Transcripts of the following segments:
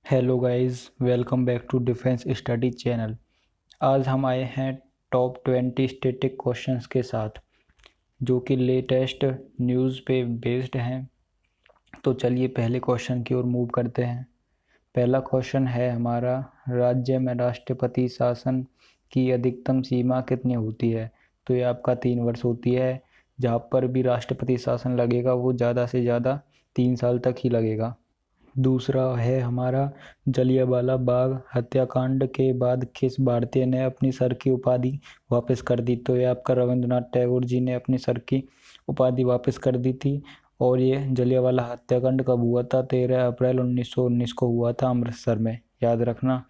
Hello guys, welcome back to defence study channel. आज हम आए हैं टॉप 20 स्टैटिक क्वेश्चंस के साथ जो कि लेटेस्ट न्यूज़ पे बेस्ड हैं। तो चलिए पहले क्वेश्चन की ओर मूव करते हैं। पहला क्वेश्चन है हमारा, राज्य में राष्ट्रपति शासन की अधिकतम सीमा कितनी होती है? तो ये आपका 3 वर्ष होती है। जहाँ पर भी राष्ट्रपति शासन लगेगा वो ज़्यादा से ज़्यादा 3 साल तक ही लगेगा। दूसरा है हमारा, जलियांवाला बाग हत्याकांड के बाद किस भारतीय ने अपनी सर की उपाधि वापस कर दी? तो ये आपका रविंद्रनाथ टैगोर जी ने अपनी सर की उपाधि वापस कर दी थी। और ये जलियांवाला हत्याकांड कब हुआ था? 13 अप्रैल 1919 को हुआ था अमृतसर में, याद रखना।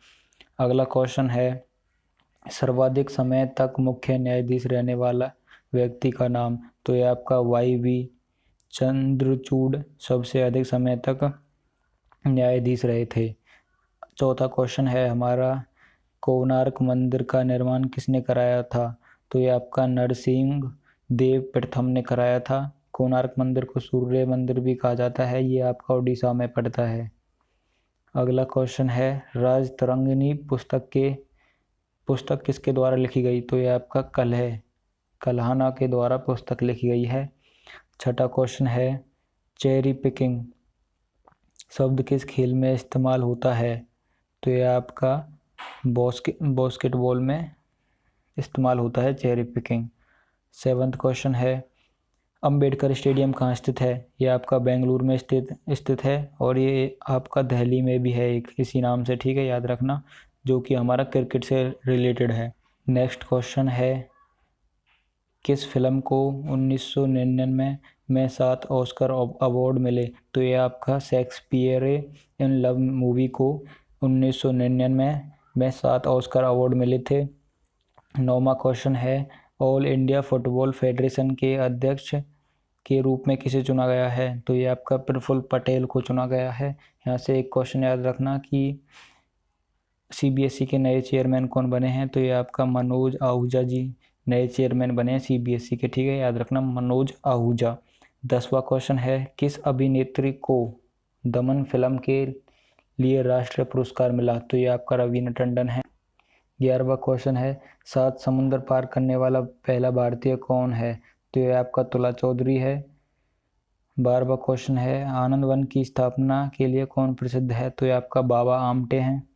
अगला क्वेश्चन है, सर्वाधिक समय तक मुख्य न्यायाधीश रहने वाला व्यक्ति का नाम? तो ये आपका YV चंद्रचूड़ सबसे अधिक समय तक न्यायाधीश रहे थे। चौथा क्वेश्चन है हमारा, कोणार्क मंदिर का निर्माण किसने कराया था? तो ये आपका नरसिंह देव प्रथम ने कराया था। कोणार्क मंदिर को सूर्य मंदिर भी कहा जाता है, ये आपका उड़ीसा में पड़ता है। अगला क्वेश्चन है, राजतरंगिणी पुस्तक किसके द्वारा लिखी गई? तो ये आपका कल्हाना के द्वारा पुस्तक लिखी गई है। छठा क्वेश्चन है, चेरी पिकिंग शब्द किस खेल में इस्तेमाल होता है? तो ये आपका बास्केटबॉल में इस्तेमाल होता है चेरी पिकिंग। सेवंथ क्वेश्चन है, अंबेडकर स्टेडियम कहाँ स्थित है? ये आपका बेंगलुरु में स्थित है। और ये आपका दिल्ली में भी है एक इसी नाम से, ठीक है, याद रखना, जो कि हमारा क्रिकेट से रिलेटेड है। नेक्स्ट क्वेश्चन है, किस फिल्म को 1999 में 7 ऑस्कर अवार्ड मिले? तो ये आपका शेक्सपियर इन लव मूवी को 1999 में 7 ऑस्कर अवार्ड मिले थे। 9वां क्वेश्चन है, ऑल इंडिया फुटबॉल फेडरेशन के अध्यक्ष के रूप में किसे चुना गया है? तो ये आपका प्रफुल्ल पटेल को चुना गया है। यहाँ से एक क्वेश्चन याद रखना कि CBSE के नए चेयरमैन कौन बने हैं? तो ये आपका मनोज आहूजा जी नए चेयरमैन बने हैं CBSE के, ठीक है, याद रखना, मनोज आहूजा। 10वां क्वेश्चन है, किस अभिनेत्री को दमन फिल्म के लिए राष्ट्रीय पुरस्कार मिला? तो ये आपका रवीना टंडन है। 11वां क्वेश्चन है, 7 समुंदर पार करने वाला पहला भारतीय कौन है? तो ये आपका तुला चौधरी है। 12वां क्वेश्चन है, आनंद वन की स्थापना के लिए कौन प्रसिद्ध है? तो ये आपका बाबा आमटे हैं।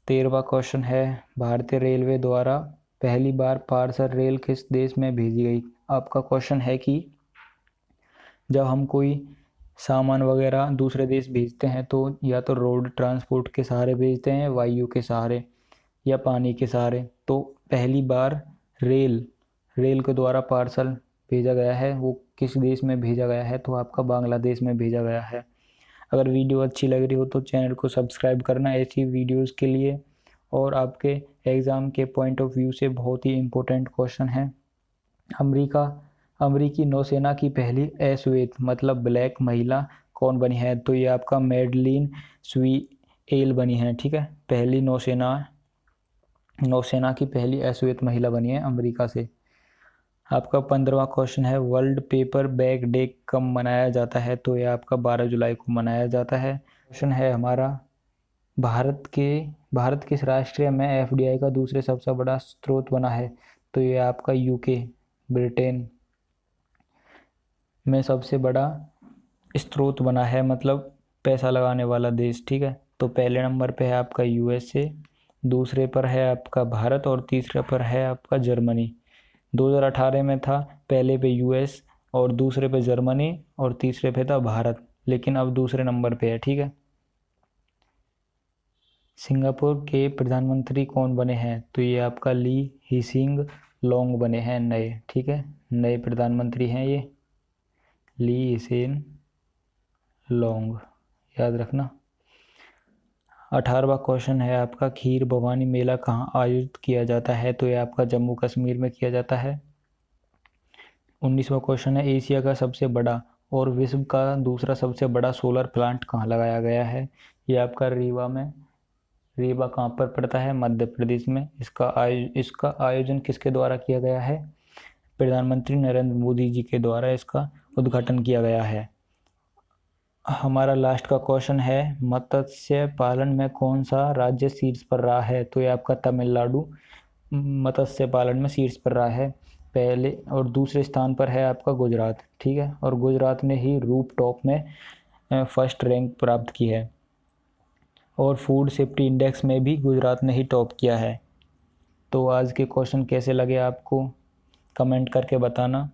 13वां क्वेश्चन है, भारतीय रेलवे द्वारा पहली बार पार्सल रेल किस देश में भेजी गई? आपका क्वेश्चन है कि जब हम कोई सामान वगैरह दूसरे देश भेजते हैं तो या तो रोड ट्रांसपोर्ट के सहारे भेजते हैं, वायु के सहारे या पानी के सहारे। तो पहली बार रेल के द्वारा पार्सल भेजा गया है, वो किस देश में भेजा गया है? तो आपका बांग्लादेश में भेजा गया है। अगर वीडियो अच्छी लग रही हो तो चैनल को सब्सक्राइब करना ऐसी वीडियोस के लिए। और आपके एग्ज़ाम के पॉइंट ऑफ व्यू से बहुत ही इम्पोर्टेंट क्वेश्चन है, अमेरिकी नौसेना की पहली अश्वेत मतलब ब्लैक महिला कौन बनी है? तो ये आपका मैडलिन स्वीएल बनी है, ठीक है, पहली नौसेना की पहली अश्वेत महिला बनी है अमेरिका से। आपका 15वां क्वेश्चन है, वर्ल्ड पेपर बैग डे कब मनाया जाता है? तो ये आपका 12 जुलाई को मनाया जाता है। क्वेश्चन है हमारा, भारत किस राष्ट्र में FDI का दूसरे सबसे बड़ा स्रोत बना है? तो ये आपका UK ब्रिटेन में सबसे बड़ा स्रोत बना है, मतलब पैसा लगाने वाला देश, ठीक है। तो पहले नंबर पे है आपका USA, दूसरे पर है आपका भारत और तीसरे पर है आपका जर्मनी। 2018 में था पहले पे US और दूसरे पे जर्मनी और तीसरे पे था भारत, लेकिन अब दूसरे नंबर पे है, ठीक है। सिंगापुर के प्रधानमंत्री कौन बने हैं? तो ये आपका ली हिसिंग लोंग बने हैं नए, ठीक है, नए प्रधानमंत्री हैं ये ली हिसेन लोंग, याद रखना। 18वां क्वेश्चन है आपका, खीर भवानी मेला कहाँ आयोजित किया जाता है? तो ये आपका जम्मू कश्मीर में किया जाता है। 19वां क्वेश्चन है, एशिया का सबसे बड़ा और विश्व का दूसरा सबसे बड़ा सोलर प्लांट कहाँ लगाया गया है? ये आपका रीवा कहाँ पर पड़ता है? मध्य प्रदेश में। इसका आयोजन किसके द्वारा किया गया है? प्रधानमंत्री नरेंद्र मोदी जी के द्वारा इसका उद्घाटन किया गया है। हमारा लास्ट का क्वेश्चन है, मत्स्य पालन में कौन सा राज्य शीर्ष पर रहा है? तो ये आपका तमिलनाडु मत्स्य पालन में शीर्ष पर रहा है पहले, और दूसरे स्थान पर है आपका गुजरात। ठीक है, और गुजरात ने ही रूप टॉप में फर्स्ट रैंक प्राप्त की है, और फूड सेफ्टी इंडेक्स में भी गुजरात ने ही टॉप किया है। तो आज के क्वेश्चन कैसे लगे आपको, कमेंट करके बताना।